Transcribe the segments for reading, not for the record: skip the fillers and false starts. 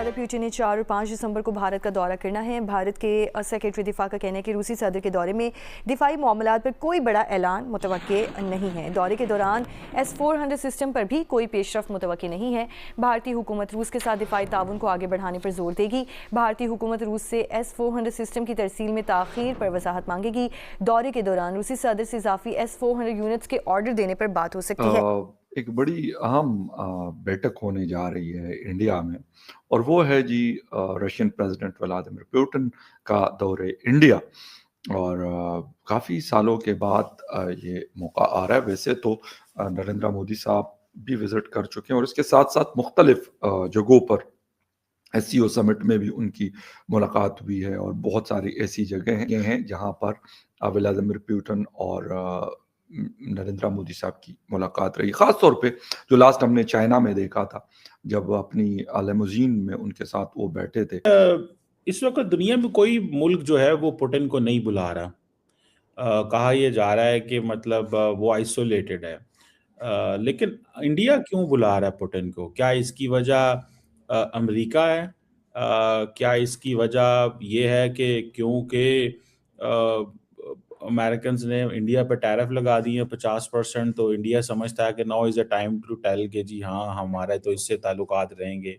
Vladimir Putin ने 4 और 5 दिसंबर को भारत का दौरा करना है। भारत के सेक्रेटरी दिफा का कहना है कि रूसी सदर के दौरे में दिफाई मामलात पर कोई बड़ा ऐलान मुतवक्के नहीं है। दौरे के दौरान S-400 सिस्टम पर भी कोई पेशरफ मुतवक्के नहीं है। भारतीय हुकूमत रूस के साथ दिफाई ताउन को आगे बढ़ाने पर जोर देगी। भारतीय हुकूमत रूस से S-400 सिस्टम की तरसील में ताख़ीर पर वजाहत मांगेगी। दौरे के दौरान रूसी सदर से इजाफी S-400 यूनिट्स के ऑर्डर देने पर बात हो सकती है। एक बड़ी अहम बैठक होने जा रही है इंडिया में, और वो है जी रशियन प्रेसिडेंट व्लादिमीर पुतिन का दौरे इंडिया। और काफ़ी सालों के बाद ये मौका आ रहा है। वैसे तो नरेंद्र मोदी साहब भी विज़िट कर चुके हैं, और इसके साथ साथ मुख्तलिफ जगहों पर SCO समिट में भी उनकी मुलाकात हुई है। और बहुत सारी ऐसी जगह हैं जहाँ पर व्लादिमीर पुतिन और नरेंद्र मोदी साहब की मुलाकात रही। ख़ास तौर पे जो लास्ट हमने चाइना में देखा था, जब अपनी लिमोजीन में उनके साथ वो बैठे थे। इस वक्त दुनिया में कोई मुल्क जो है वो पुतिन को नहीं बुला रहा। कहा यह जा रहा है कि मतलब वो आइसोलेटेड है। लेकिन इंडिया क्यों बुला रहा है पुतिन को? क्या इसकी वजह अमेरिका है? क्या इसकी वजह ये है कि क्योंकि अमेरिकन ने इंडिया पे टैरिफ लगा दिए 50%, तो इंडिया समझता है कि now is a time to tell कि जी हाँ, हमारे तो इससे ताल्लुकात रहेंगे,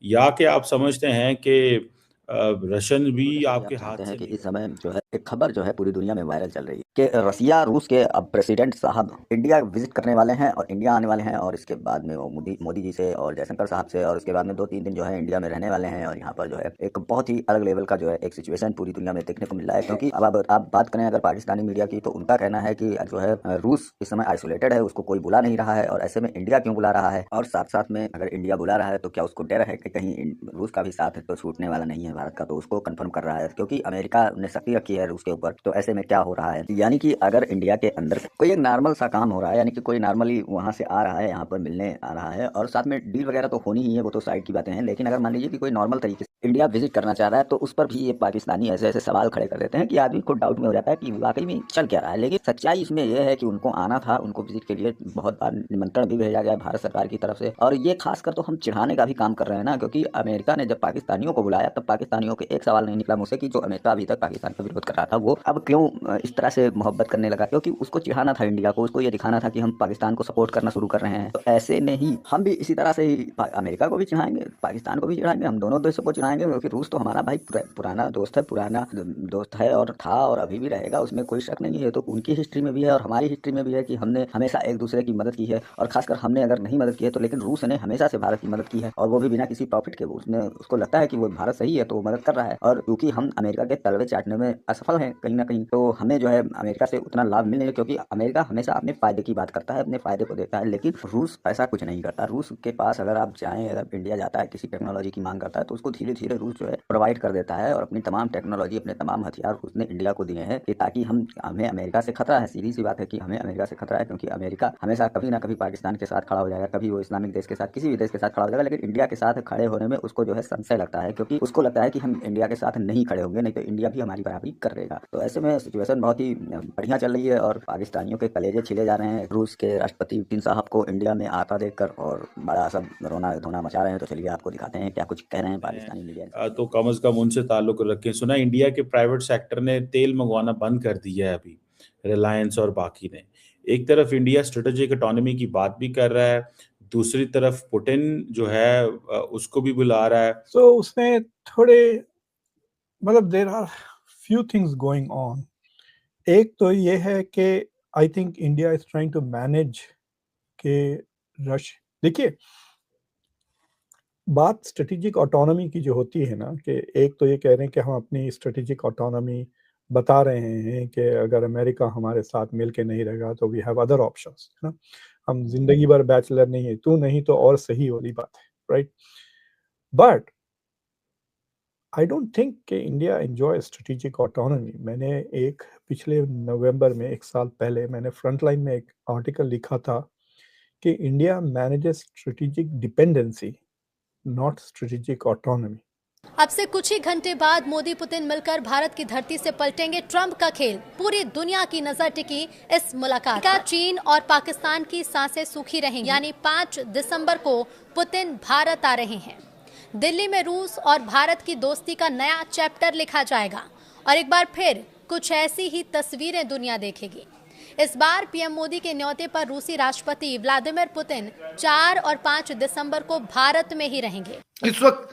या कि आप समझते हैं कि रशियन भी आपके हाथ से कि इस समय जो है एक खबर जो है पूरी दुनिया में वायरल चल रही है कि रसिया रूस के अब प्रेसिडेंट साहब इंडिया विजिट करने वाले हैं और इंडिया आने वाले हैं, और इसके बाद में वो मोदी जी से और जयशंकर साहब से, और उसके बाद में 2-3 दिन जो है इंडिया में रहने वाले हैं। और यहाँ पर जो है एक बहुत ही अलग लेवल का जो है एक सिचुएशन पूरी दुनिया में देखने को मिल रहा है। क्योंकि अब आप बात करें अगर पाकिस्तानी मीडिया की, तो उनका कहना है कि जो है रूस इस समय आइसोलेटेड है, उसको कोई बुला नहीं रहा है, और ऐसे में इंडिया क्यों बुला रहा है। और साथ साथ में अगर इंडिया बुला रहा है तो क्या उसको डर है कि कहीं रूस का भी साथ तो छूटने वाला नहीं है भारत का, तो उसको कंफर्म कर रहा है। क्योंकि अमेरिका ने सख्ती रखी है रूस के ऊपर, तो ऐसे में क्या हो रहा है, यानी कि अगर इंडिया के अंदर कोई एक नॉर्मल सा काम हो रहा है, यानी कि कोई नॉर्मली वहां से आ रहा है, यहाँ पर मिलने आ रहा है, और साथ में डील वगैरह तो होनी ही है, वो तो साइड की बातें हैं। लेकिन अगर मान लीजिए कि कोई नॉर्मल तरीके से इंडिया विजिट करना चाह रहा है, तो उस पर भी ये पाकिस्तानी ऐसे ऐसे सवाल खड़े कर देते हैं कि आदमी को डाउट में हो जाता है कि वाकई में चल क्या रहा है। लेकिन सच्चाई इसमें यह है कि उनको आना था, उनको विजिट के लिए बहुत बार निमंत्रण भी भेजा गया भारत सरकार की तरफ से, और ये खासकर तो हम चिढ़ाने का भी काम कर रहे हैं ना। क्योंकि अमेरिका ने जब पाकिस्तानियों को बुलाया, तब पाकिस्तानियों के एक सवाल नहीं निकला मुझसे कि जो अमेरिका अभी तक पाकिस्तान का विरोध कर रहा था, वो अब क्यों इस तरह से मोहब्बत करने लगा। क्योंकि उसको चिढ़ाना था इंडिया को, उसको ये दिखाना था कि हम पाकिस्तान को सपोर्ट करना शुरू कर रहे हैं। तो ऐसे में ही हम भी इसी तरह से ही अमेरिका को भी चिढ़ाएंगे, पाकिस्तान को भी चिढ़ाएंगे, हम दोनों देशों को चिढ़ाएंगे। क्योंकि रूस तो हमारा भाई पुराना दोस्त है और था और अभी भी रहेगा, उसमें कोई शक नहीं है। तो उनकी हिस्ट्री में भी है और हमारी हिस्ट्री में भी है कि हमने हमेशा एक दूसरे की मदद की है, और खासकर हमने अगर नहीं मदद की है तो लेकिन रूस ने हमेशा से भारत की मदद की है, और वो भी बिना किसी प्रॉफिट के। उसको लगता है कि वो भारत सही है तो वो मदद कर रहा है। और क्योंकि हम अमेरिका के तलवे चाटने में असफल हैं कहीं ना कहीं, तो हमें जो है अमेरिका से उतना लाभ मिल नहीं है। क्योंकि अमेरिका हमेशा अपने फायदे की बात करता है, अपने फायदे को देखता है, लेकिन रूस ऐसा कुछ नहीं करता। रूस के पास अगर आप जाएं, अगर इंडिया जाता है किसी टेक्नोलॉजी की मांग करता है, तो उसको धीरे धीरे रूस जो है प्रोवाइड कर देता है, और अपनी तमाम टेक्नोलॉजी, अपने तमाम हथियार उसने इंडिया को दिए हैं कि ताकि हमें अमेरिका से खतरा है। सीधी सी बात है कि हमें अमेरिका से खतरा है, क्योंकि अमेरिका हमेशा कभी ना कभी पाकिस्तान के साथ खड़ा हो जाएगा, कभी वो इस्लामिक देश के साथ, किसी भी देश के साथ खड़ा हो जाएगा। लेकिन इंडिया के साथ खड़े होने में उसको जो है संशय लगता है, क्योंकि उसको लगता है कि हम इंडिया के साथ नहीं खड़े होंगे, नहीं तो इंडिया भी हमारी बराबरी कर देगा। तो ऐसे में सिचुएशन बहुत ही बढ़िया चल रही है, और पाकिस्तानियों के कलेजे छिले जा रहे हैं रूस के राष्ट्रपति पुतिन साहब को इंडिया में आता देखकर, और बड़ा सब रोना धोना मचा रहे हैं। तो चलिए आपको दिखाते हैं क्या कुछ कह रहे हैं पाकिस्तानी मीडिया। तो कम से कम उनसे ताल्लुक रखें। सुना इंडिया के प्राइवेट सेक्टर ने तेल मंगवाना बंद कर दिया है अभी, रिलायंस और बाकी ने। एक तरफ इंडिया स्ट्रेटेजिक ऑटोनॉमी की बात भी कर रहा है, दूसरी तरफ पुतिन जो है उसको भी बुला रहा है। तो उसमें थोड़े मतलब there are few things going on. एक तो ये है कि I think India is trying to manage के रश। देखिए, बात स्ट्रेटेजिक ऑटोनॉमी की जो होती है ना, कि एक तो ये कह रहे हैं कि हम अपनी स्ट्रेटेजिक ऑटोनॉमी बता रहे हैं कि अगर अमेरिका हमारे साथ मिल के नहीं रहेगा तो वी हैव अदर ऑप्शंस, है ना। हम जिंदगी भर बैचलर नहीं है, तू नहीं तो और सही वाली बात है, right. But I don't think कि इंडिया एंजॉय स्ट्रेटेजिक ऑटोनॉमी। मैंने एक पिछले नवंबर में, 1 साल पहले, मैंने फ्रंटलाइन में एक आर्टिकल लिखा था कि India manages strategic dependency, not strategic autonomy. अब से कुछ ही घंटे बाद मोदी पुतिन मिलकर भारत की धरती से पलटेंगे ट्रंप का खेल। पूरी दुनिया की नजर टिकी इस मुलाकात का। चीन और पाकिस्तान की सांसें सूखी रहेंगी, यानी 5 दिसंबर को पुतिन भारत आ रहे हैं। दिल्ली में रूस और भारत की दोस्ती का नया चैप्टर लिखा जाएगा और एक बार फिर कुछ ऐसी ही तस्वीरें दुनिया देखेगी। इस बार पीएम मोदी के न्योते पर रूसी राष्ट्रपति व्लादिमीर पुतिन 4 और 5 दिसंबर को भारत में ही रहेंगे। इस वक्त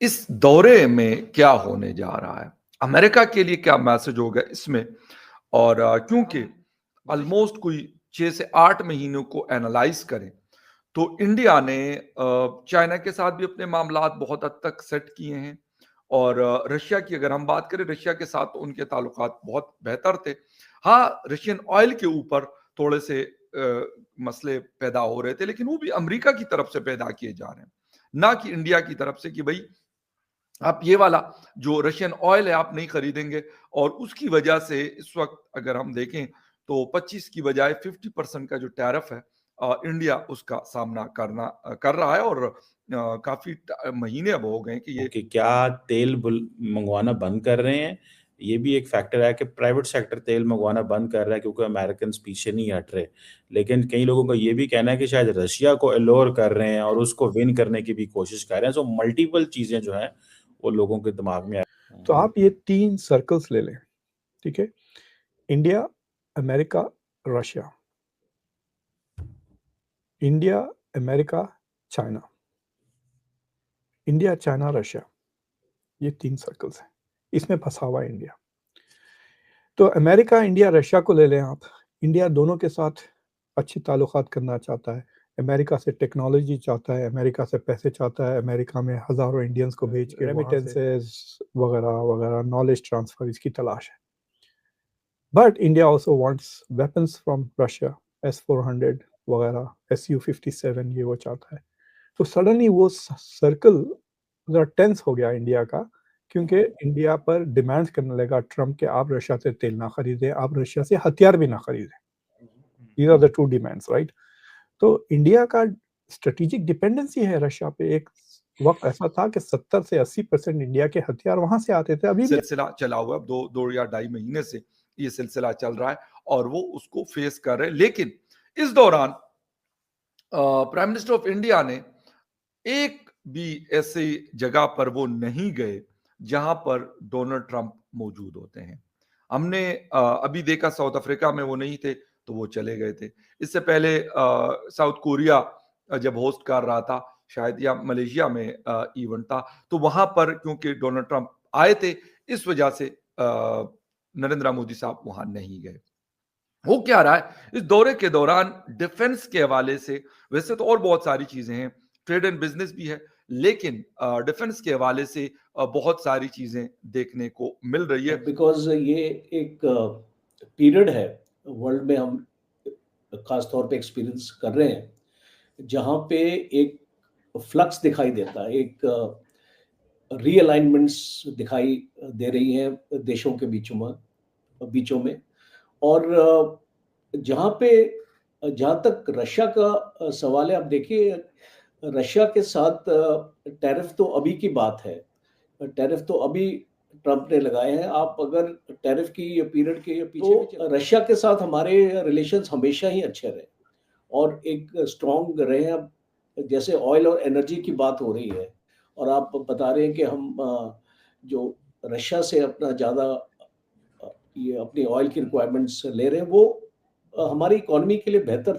इस दौरे में क्या होने जा रहा है, अमेरिका के लिए क्या मैसेज होगा इसमें, और क्योंकि ऑलमोस्ट कोई 6 से 8 महीनों को एनालाइज करें तो इंडिया ने चाइना के साथ भी अपने मामलात बहुत हद तक सेट किए हैं, और रशिया की अगर हम बात करें, रशिया के साथ तो उनके ताल्लुकात बहुत बेहतर थे। हाँ, रशियन ऑयल के ऊपर थोड़े से मसले पैदा हो रहे थे, लेकिन वो भी अमेरिका की तरफ से पैदा किए जा रहे हैं, ना कि इंडिया की तरफ से कि भाई आप ये वाला जो रशियन ऑयल है आप नहीं खरीदेंगे। और उसकी वजह से इस वक्त अगर हम देखें तो 25 की बजाय 50% का जो टैरिफ है इंडिया उसका सामना कर रहा है, और काफी महीने अब हो गए कि ये कि क्या तेल मंगवाना बंद कर रहे हैं। ये भी एक फैक्टर है कि प्राइवेट सेक्टर तेल मंगवाना बंद कर रहा है क्योंकि अमेरिकन पीछे नहीं हट रहे। लेकिन कई लोगों का ये भी कहना है कि शायद रशिया को एलोर कर रहे हैं और उसको विन करने की भी कोशिश कर रहे हैं। सो मल्टीपल चीजें जो हैं वो लोगों के दिमाग में तो आप ये 3 सर्कल्स ले लें, ठीक है? India, America, Russia. India, America, China. India, China, Russia, ये 3 सर्कल्स हैं। इसमें फंसा हुआ है इंडिया। तो अमेरिका, इंडिया, रशिया को ले लें आप। इंडिया दोनों के साथ अच्छे ताल्लुकात करना चाहता है, अमेरिका से टेक्नोलॉजी चाहता है, अमेरिका से पैसे चाहता है, अमेरिका में हज़ारों इंडियंस को भेज के रेमिटेंसेस वगैरह, नॉलेज ट्रांसफर इसकी तलाश है। But India also wants weapons from Russia, S-400 वगैरह, Su-57 ये वो चाहता है। तो सडनली वो सर्कल ज़रा टेंस हो गया इंडिया का, क्योंकि इंडिया पर डिमांड्स करने लगा ट्रम्प के आप रशिया से तेल ना खरीदें, आप रशिया से हथियार भी ना खरीदें। These are the 2 demands, right? तो इंडिया का स्ट्रेटेजिक डिपेंडेंसी है रशिया पे। एक वक्त ऐसा था कि 70 से 80% इंडिया के हथियार वहां से आते थे। अभी भी सिलसिला चला हुआ है, 2 या 2.5 महीने से ये सिलसिला चल रहा है और वो उसको फेस कर रहे हैं। लेकिन इस दौरान प्राइम मिनिस्टर ऑफ इंडिया ने एक भी ऐसी जगह पर वो नहीं गए जहां पर डोनाल्ड ट्रंप मौजूद होते हैं। हमने अभी देखा साउथ अफ्रीका में वो नहीं थे तो वो चले गए थे। इससे पहले साउथ कोरिया जब होस्ट कर रहा था शायद, या मलेशिया में इवेंट था, तो वहां पर क्योंकि डोनाल्ड ट्रंप आए थे इस वजह से नरेंद्र मोदी साहब वहां नहीं गए। वो क्या रहा है इस दौरे के दौरान डिफेंस के हवाले से, वैसे तो और बहुत सारी चीजें हैं, ट्रेड एंड बिजनेस भी है, लेकिन डिफेंस के हवाले से बहुत सारी चीजें देखने को मिल रही है। बिकॉज ये एक पीरियड है वर्ल्ड में, हम खास तौर पे एक्सपीरियंस कर रहे हैं, जहां पे एक फ्लक्स दिखाई देता है, एक रीअलाइनमेंट्स दिखाई दे रही हैं देशों के बीचों में। और जहां तक रशिया का सवाल है, आप देखिए रशिया के साथ टैरिफ तो अभी की बात है, टैरिफ तो अभी ट्रंप ने लगाए हैं। आप अगर टैरिफ की पीरियड के पीछे तो रशिया के साथ हमारे रिलेशंस हमेशा ही अच्छे रहे और एक स्ट्रॉन्ग रहे हैं। अब जैसे ऑयल और एनर्जी की बात हो रही है और आप बता रहे हैं कि हम जो रशिया से अपना ज़्यादा ये अपनी ऑयल की रिक्वायरमेंट्स ले रहे हैं, वो हमारी इकोनॉमी के लिए बेहतर